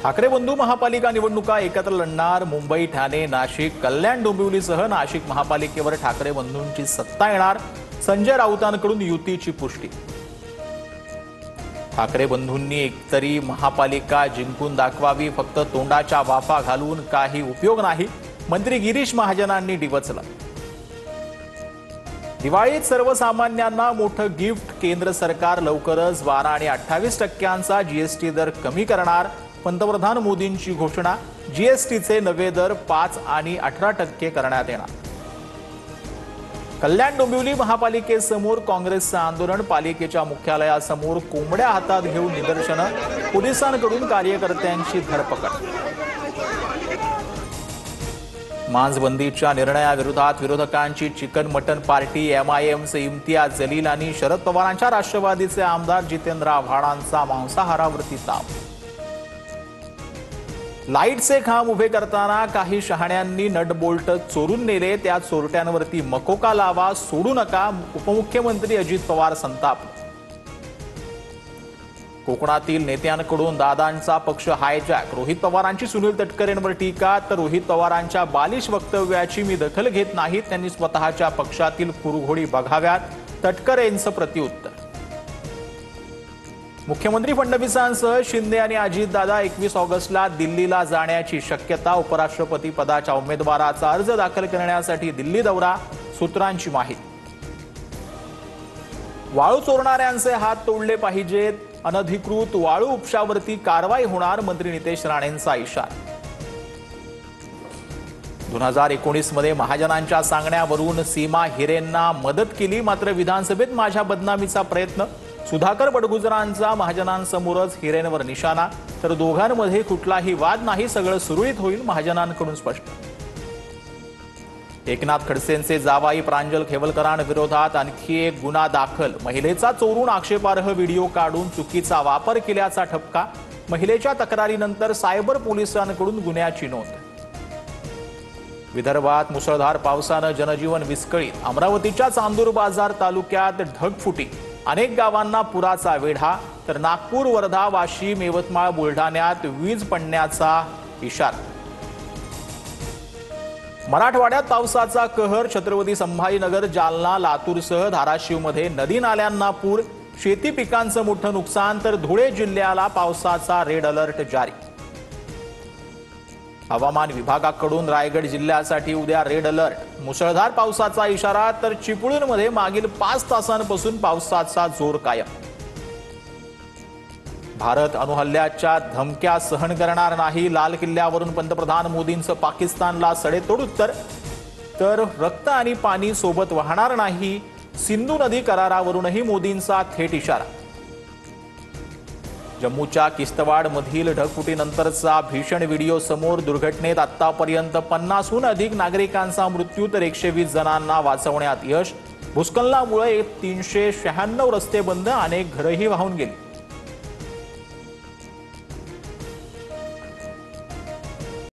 ठाकरे बंधू महापालिका निवडणुका एकत्र लढणार। मुंबई, ठाणे, नाशिक, कल्याण, डोंबिवलीसह नाशिक महापालिकेवर ठाकरे बंधूंची सत्ता येणार। संजय राऊतांकडून युतीची पुष्टी। ठाकरे बंधूंनी एकतरी महापालिका जिंकून दाखवावी, फक्त तोंडाच्या वाफा घालून काही उपयोग नाही, मंत्री गिरीश महाजनांनी डिवचलं। दिवाळीत सर्वसामान्यांना मोठं गिफ्ट। केंद्र सरकार लवकरच 12 आणि 28% जीएसटी दर कमी करणार। पंतप्रधान मोदींची घोषणा। जीएसटीचे नवे दर 5 आणि 18% करण्यात येणार। कल्याण डोंबिवली महापालिकेसमोर काँग्रेसचं आंदोलन। पालिकेच्या मुख्यालयासमोर कोंबड्या हातात घेऊन निदर्शनं। पोलिसांकडून कार्यकर्त्यांची धरपकड। मांसबंदीच्या निर्णयाविरोधात विरोधकांची चिकन मटन पार्टी। एमआयएमचे इम्तियाज जलील आणि शरद पवारांच्या राष्ट्रवादीचे आमदार जितेंद्र आव्हाडांचा मांसाहारावरती ताप। लाईटचे खांब उभे करताना काही शहाण्यांनी नट बोल्ट चोरून नेले, त्या चोरट्यांवरती मकोका लावा, सोडू नका। उपमुख्यमंत्री अजित पवार संतापले। कोकणातील नेत्यांकडून दादांचा पक्ष हायजॅक। रोहित पवारांची सुनील तटकरेंवर टीका, तर रोहित पवारांच्या बालिश वक्तव्याची मी दखल घेत नाही, त्यांनी स्वतःच्या पक्षातील कुरघोडी बघाव्यात, तटकरेंचं प्रत्युत्तर। मुख्यमंत्री फडणवीसांसह शिंदे आणि अजितदादा 21 ऑगस्टला दिल्लीला जाण्याची शक्यता। उपराष्ट्रपती पदाच्या उमेदवाराचा अर्ज दाखल करण्यासाठी दिल्ली दौरा, सूत्रांची माहिती। वाळू चोरणाऱ्यांचे हात तोडले पाहिजेत, अनधिकृत वाळू उपशावरती कारवाई होणार, मंत्री नितेश राणेंचा इशारा। 2019 मध्ये महाजनांच्या सांगण्यावरून सीमा हिरेंना मदत केली, मात्र विधानसभेत माझ्या बदनामीचा प्रयत्न। सुधाकर बडगुजरांचा महाजनांसमोरच हिरेंवर निशाणा, तर दोघांमध्ये कुठलाही वाद नाही, सगळं सुरळीत होईल, महाजनांकडून स्पष्ट। एकनाथ खडसेंचे जावाई प्रांजल खेवलकरांविरोधात आणखी एक गुन्हा दाखल। महिलेचा चोरून आक्षेपार्ह व्हिडिओ काढून चुकीचा वापर केल्याचा ठपका। महिलेच्या तक्रारीनंतर सायबर पोलिसांकडून गुन्ह्याची नोंद। विदर्भात मुसळधार पावसानं जनजीवन विस्कळीत। अमरावतीच्या चांदूर बाजार तालुक्यात ढगफुटी, अनेक गावांना पुराचा वेढा, तर नागपूर, वर्धा, वाशिम, यवतमाळ, बुलढाण्यात वीज पडण्याचा इशारा। मराठवाड्यात पावसाचा कहर। छत्रपती संभाजीनगर, जालना, लातूरसह धाराशिवमध्ये नदी नाल्यांना पूर। शेती पिकांचं मोठं नुकसान, तर धुळे जिल्ह्याला पावसाचा रेड अलर्ट जारी। हवामान विभागाकडून रायगड जिल्ह्यासाठी उद्या रेड अलर्ट। मुसळधार पावसाचा इशारा, तर चिपळूणमध्ये मागील 5 तासांपासून पावसाचा जोर कायम। भारत अणुहल्ल्याच्या धमक्या सहन करणार नाही। लाल किल्ल्यावरून पंतप्रधान मोदींचं पाकिस्तानला सडेतोड उत्तर, तर रक्त आणि पाणी सोबत वाहणार नाही। सिंधू नदी करारावरूनही मोदींचा थेट इशारा। जम्मूच्या किश्तवाडमधील ढगफुटीनंतरचा भीषण व्हिडिओ समोर। दुर्घटनेत आतापर्यंत 50हून अधिक नागरिकांचा मृत्यू, तर 120 जणांना वाचवण्यात यश। भूस्खलनामुळे 396 रस्ते बंद, अनेक घरही वाहून गेली।